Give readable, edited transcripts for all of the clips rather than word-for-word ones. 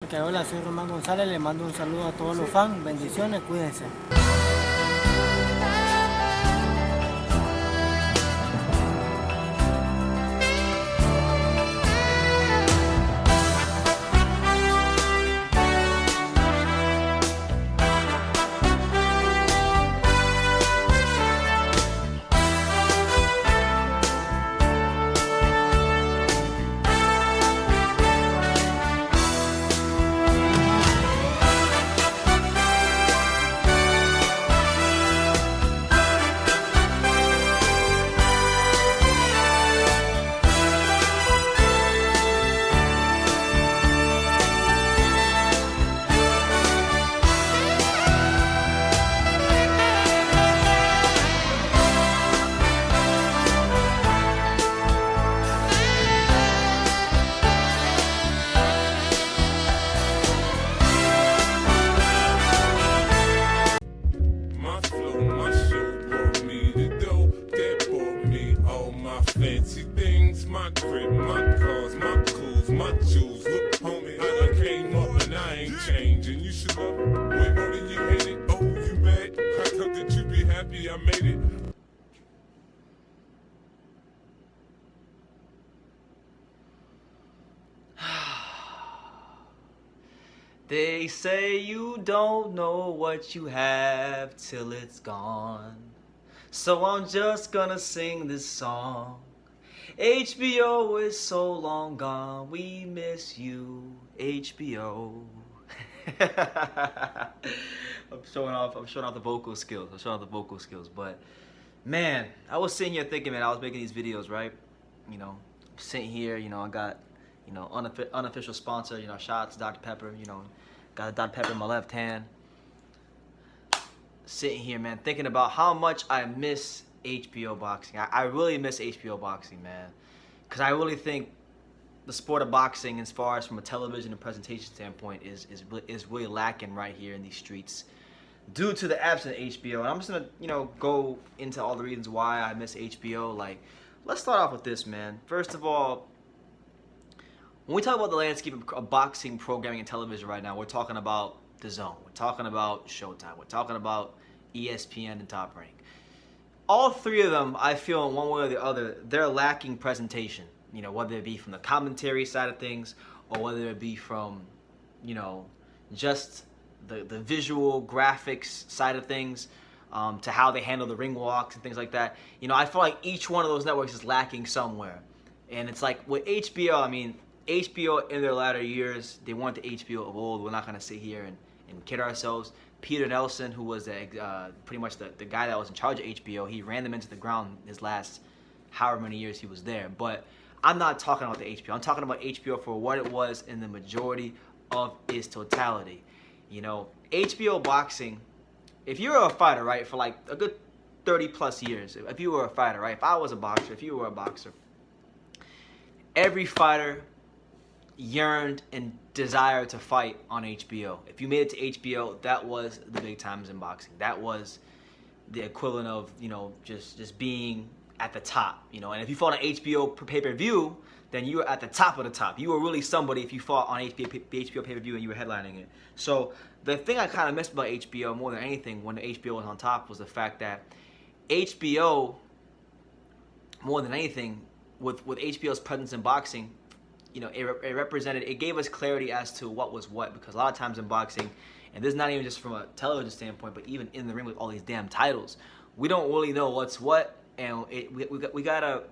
Ok, hola, soy Román González, le mando un saludo a todos los fans, bendiciones, cuídense. My flow, my show brought me the dough that bought me all my fancy things. My crib, my cars, my clothes, my jewels. Look, homie, I done came up and I ain't changing. You should love it way more than you hate it. Oh, you mad? I thought that you'd be happy I made it. They say you don't know what you have till it's gone. So I'm just gonna sing this song. HBO is so long gone, we miss you, HBO. I'm showing off the vocal skills, but man, I was sitting here thinking, man, I was making these videos, right? You know, sitting here, I got, unofficial sponsor, shout out to Dr. Pepper, got a Dr. Pepper in my left hand. Sitting here, man, thinking about how much I miss HBO boxing. I really miss HBO boxing, man. Because I really think the sport of boxing, as far as from a television and presentation standpoint, is really lacking right here in these streets due to the absence of HBO. And I'm just gonna, go into all the reasons why I miss HBO. Like, let's start off with this, man. First of all, when we talk about the landscape of boxing programming and television right now, we're talking about DAZN, we're talking about Showtime, we're talking about ESPN and Top Rank. All three of them, I feel in one way or the other, they're lacking presentation. Whether it be from the commentary side of things, or whether it be from, just the visual graphics side of things, to how they handle the ring walks and things like that. I feel like each one of those networks is lacking somewhere. And it's like with HBO, I mean, HBO in their latter years, they weren't the HBO of old. We're not going to sit here and kid ourselves. Peter Nelson, who was pretty much the guy that was in charge of HBO, he ran them into the ground his last however many years he was there. But I'm not talking about the HBO. I'm talking about HBO for what it was in the majority of its totality. HBO boxing, if you were a fighter, right, for like a good 30 plus years, if you were a fighter, right, if I was a boxer, if you were a boxer, every fighter yearned and desired to fight on HBO. If you made it to HBO, that was the big times in boxing. That was the equivalent of, just being at the top, and if you fought on HBO pay-per-view, then you were at the top of the top. You were really somebody if you fought on HBO pay-per-view and you were headlining it. So the thing I kind of missed about HBO more than anything when the HBO was on top was the fact that HBO, more than anything, with HBO's presence in boxing, it gave us clarity as to what was what, because a lot of times in boxing, and this is not even just from a television standpoint, but even in the ring with all these damn titles, we don't really know what's what, and we gotta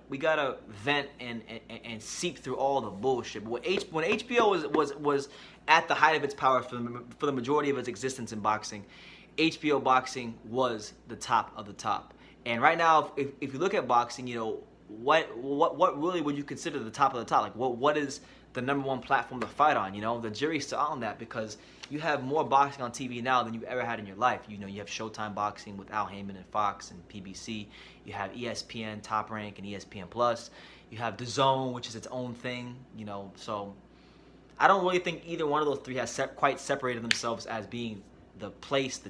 vent and seep through all the bullshit. But when HBO was at the height of its power for the majority of its existence in boxing, HBO boxing was the top of the top. And right now, if you look at boxing, what really would you consider the top of the top? Like, what is the number one platform to fight on? The jury's still on that, because you have more boxing on TV now than you've ever had in your life. You have Showtime boxing with Al Heyman and Fox and PBC. You have ESPN, Top Rank, and ESPN Plus. You have DAZN, which is its own thing. So I don't really think either one of those three has quite separated themselves as being the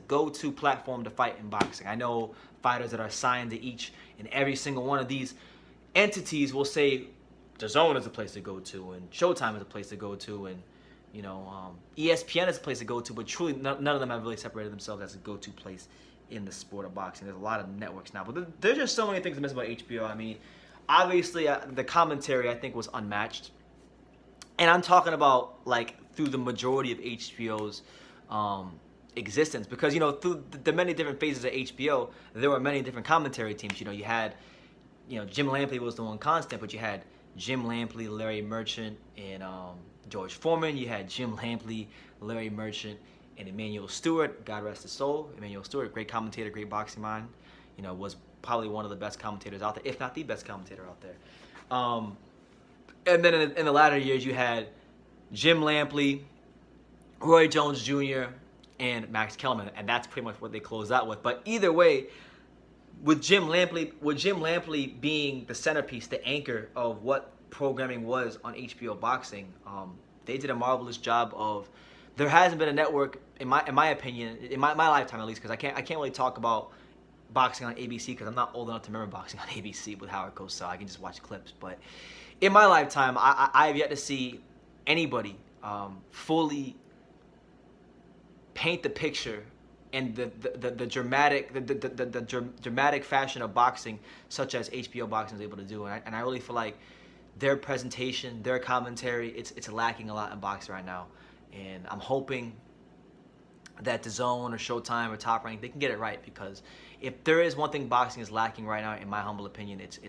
go-to platform to fight in boxing. I know fighters that are signed to each and every single one of these entities will say DAZN is a place to go to, and Showtime is a place to go to, and ESPN is a place to go to, but truly none of them have really separated themselves as a go-to place in the sport of boxing. There's a lot of networks now, but there's just so many things to miss about HBO. I mean, obviously the commentary I think was unmatched, and I'm talking about like through the majority of HBO's existence, because through the many different phases of HBO, there were many different commentary teams. You had Jim Lampley was the one constant, but you had Jim Lampley, Larry Merchant, and George Foreman. You had Jim Lampley, Larry Merchant, and Emmanuel Stewart. God rest his soul. Emmanuel Stewart, great commentator, great boxing mind. Was probably one of the best commentators out there, if not the best commentator out there. And then in the latter years, you had Jim Lampley, Roy Jones Jr., and Max Kellerman, and that's pretty much what they closed out with. But either way, with Jim Lampley being the centerpiece, the anchor of what programming was on HBO boxing, they did a marvelous job of. There hasn't been a network, in my opinion, in my lifetime at least, because I can't really talk about boxing on ABC because I'm not old enough to remember boxing on ABC with Howard Cosell. I can just watch clips. But in my lifetime, I have yet to see anybody fully paint the picture and the dramatic fashion of boxing, such as HBO boxing is able to do. And I really feel like their presentation, their commentary, it's lacking a lot in boxing right now. And I'm hoping that DAZN or Showtime or Top Rank, they can get it right, because if there is one thing boxing is lacking right now, in my humble opinion, it's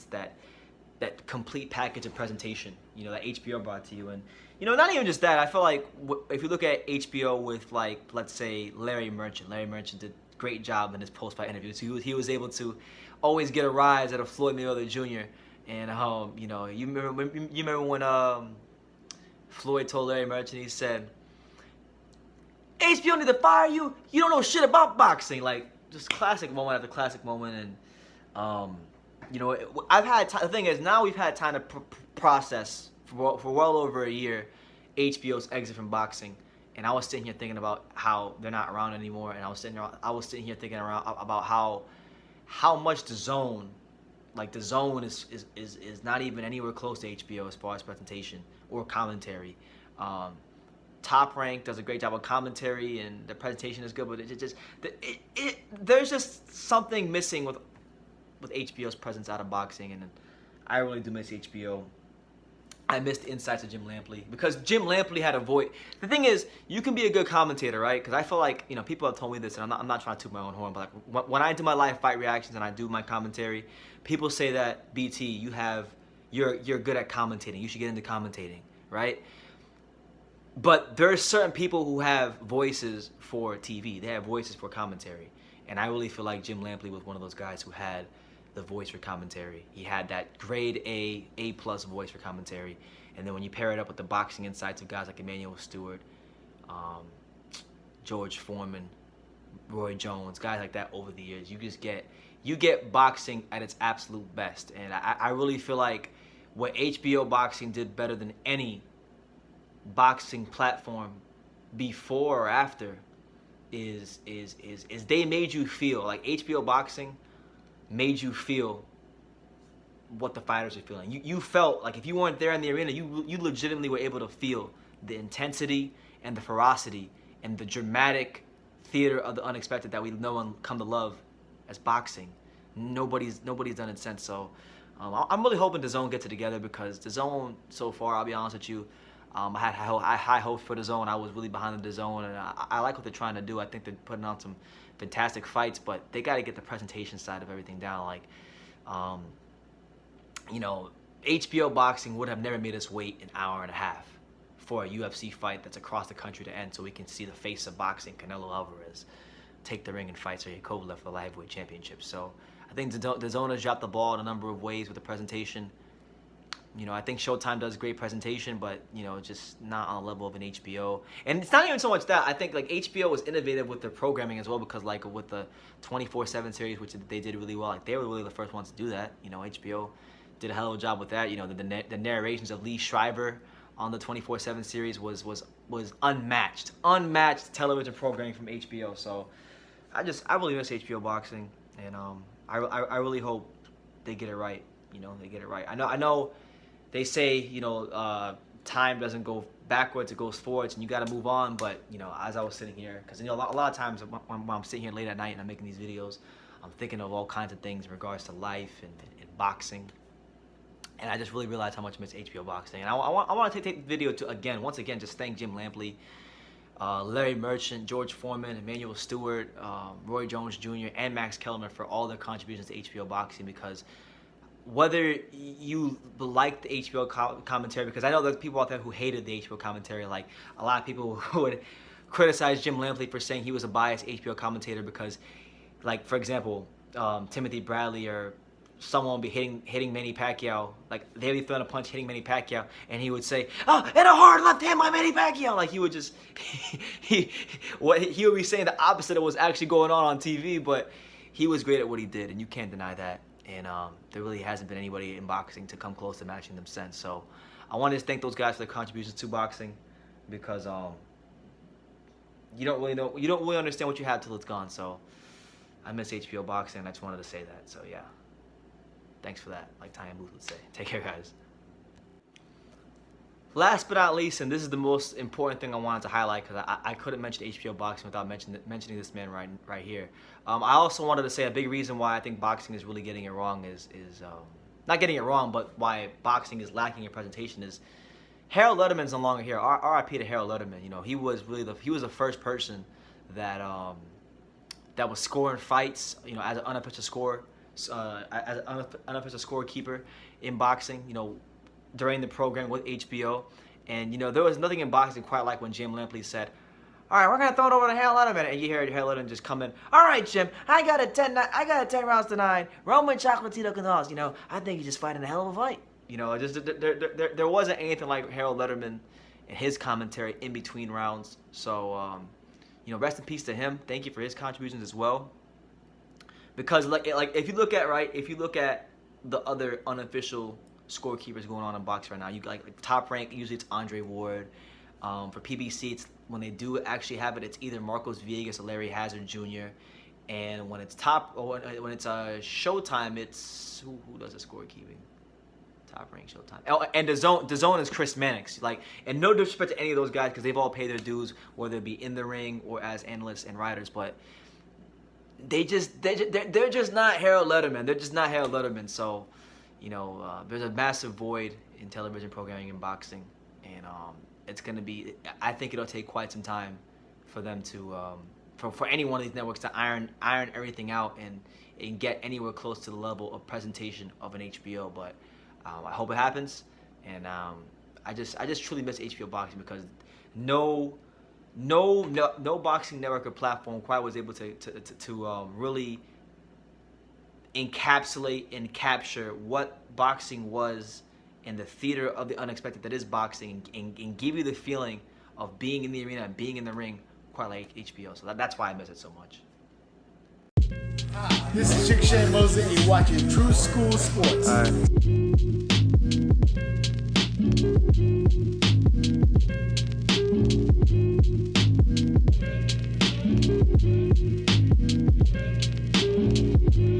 that complete package of presentation, that HBO brought to you. And not even just that. I feel like if you look at HBO with, like, let's say Larry Merchant did a great job in his post-fight interviews. He was able to always get a rise out of Floyd Mayweather Jr. And you remember when Floyd told Larry Merchant, he said, HBO need to fire you. You don't know shit about boxing. Like, just classic moment after classic moment. And I've had the thing is, now we've had time to process for well over a year HBO's exit from boxing. And I was sitting here thinking about how they're not around anymore. And I was sitting here thinking about how much DAZN, like DAZN is not even anywhere close to HBO as far as presentation or commentary. Top Rank does a great job of commentary, and the presentation is good, but there's just something missing with HBO's presence out of boxing, and I really do miss HBO. I miss the insights of Jim Lampley, because Jim Lampley had a voice. The thing is, you can be a good commentator, right? Because I feel like, people have told me this, and I'm not trying to toot my own horn, but like when I do my live fight reactions and I do my commentary, people say that, BT, you're good at commentating. You should get into commentating, right? But there are certain people who have voices for TV. They have voices for commentary. And I really feel like Jim Lampley was one of those guys who had the voice for commentary. He had that grade A+ voice for commentary. And then when you pair it up with the boxing insights of guys like Emmanuel Stewart, George Foreman, Roy Jones, guys like that over the years, you get boxing at its absolute best. And I really feel like what HBO boxing did better than any boxing platform before or after is they made you feel like HBO boxing made you feel what the fighters are feeling. You felt like if you weren't there in the arena, you legitimately were able to feel the intensity and the ferocity and the dramatic theater of the unexpected that we know and come to love as boxing. Nobody's done it since. So I'm really hoping DAZN gets it together, because DAZN so far, I'll be honest with you, I had high hopes for DAZN. I was really behind the DAZN, and I like what they're trying to do. I think they're putting on some fantastic fights, but they got to get the presentation side of everything down. Like, HBO boxing would have never made us wait an hour and a half for a UFC fight that's across the country to end, so we can see the face of boxing, Canelo Alvarez, take the ring and fight Sergey Kovalev for the light heavyweight championship. So I think DAZN has dropped the ball in a number of ways with the presentation. I think Showtime does great presentation, but, just not on the level of an HBO. And it's not even so much that. I think, like, HBO was innovative with their programming as well, because, like, with the 24/7 series, which they did really well, like, they were really the first ones to do that. HBO did a hell of a job with that. The narrations of Lee Shriver on the 24/7 series was unmatched television programming from HBO. So I really miss HBO boxing, and I really hope they get it right. They get it right. I know. They say, time doesn't go backwards, it goes forwards, and you got to move on. But you know, as I was sitting here, because you know, a lot of times when I'm sitting here late at night and I'm making these videos, I'm thinking of all kinds of things in regards to life and boxing. And I just really realized how much I miss HBO boxing. And I want to take the video to, once again, just thank Jim Lampley, Larry Merchant, George Foreman, Emmanuel Stewart, Roy Jones Jr., and Max Kellerman for all their contributions to HBO boxing, because whether you like the HBO commentary, because I know there's people out there who hated the HBO commentary, like a lot of people who would criticize Jim Lampley for saying he was a biased HBO commentator because, like, for example, Timothy Bradley or someone would be hitting Manny Pacquiao, like they'd be throwing a punch hitting Manny Pacquiao, and he would say, "Oh, and a hard left hand by Manny Pacquiao." Like he would just he would be saying the opposite of what's actually going on TV, but he was great at what he did, and you can't deny that. And there really hasn't been anybody in boxing to come close to matching them since. So I wanted to thank those guys for their contributions to boxing, because you don't really understand what you have till it's gone. So I miss HBO boxing, and I just wanted to say that. So yeah. Thanks for that, like Ty and Booth would say. Take care, guys. Last but not least, and this is the most important thing I wanted to highlight, because I couldn't mention HBO boxing without mentioning this man right here. I also wanted to say a big reason why I think boxing is really getting it wrong is not getting it wrong, but why boxing is lacking in presentation is Harold Letterman's no longer here. R.I.P. to Harold Letterman. You know, he was the first person that that was scoring fights, you know, as an unofficial scorer. As an unofficial scorekeeper in boxing, you know, during the program with HBO. And, you know, there was nothing in boxing quite like when Jim Lampley said, "All right, we're going to throw it over to Harold Letterman." And you hear Harold Letterman just come in, "All right, Jim, I got a 10 rounds to 9. Roman Chocolatito Gonzalez, you know, I think he's just fighting a hell of a fight." You know, just there wasn't anything like Harold Letterman and his commentary in between rounds. So, you know, rest in peace to him. Thank you for his contributions as well. Because like if you look at the other unofficial scorekeepers going on in boxing right now, you like Top Rank, usually it's Andre Ward. For PBC, it's when they do actually have it, it's either Marcos Villegas or Larry Hazard Jr. And when it's when it's Showtime, it's who does the scorekeeping? Top Rank, Showtime. Oh, and DAZN is Chris Mannix. Like, and no disrespect to any of those guys, because they've all paid their dues, whether it be in the ring or as analysts and writers, but they're just not Harold Letterman. They're just not Harold Letterman. So, you know, there's a massive void in television programming and boxing, and it's gonna be. I think it'll take quite some time for them to, for any one of these networks to iron everything out and get anywhere close to the level of presentation of an HBO. But I hope it happens, and I just truly miss HBO boxing, because no boxing network or platform quite was able to really encapsulate and capture what boxing was in the theater of the unexpected that is boxing, and give you the feeling of being in the arena and being in the ring quite like HBO. So that's why I miss it so much. This is Chick Shane Mosley, and you're watching True School Sports. All right.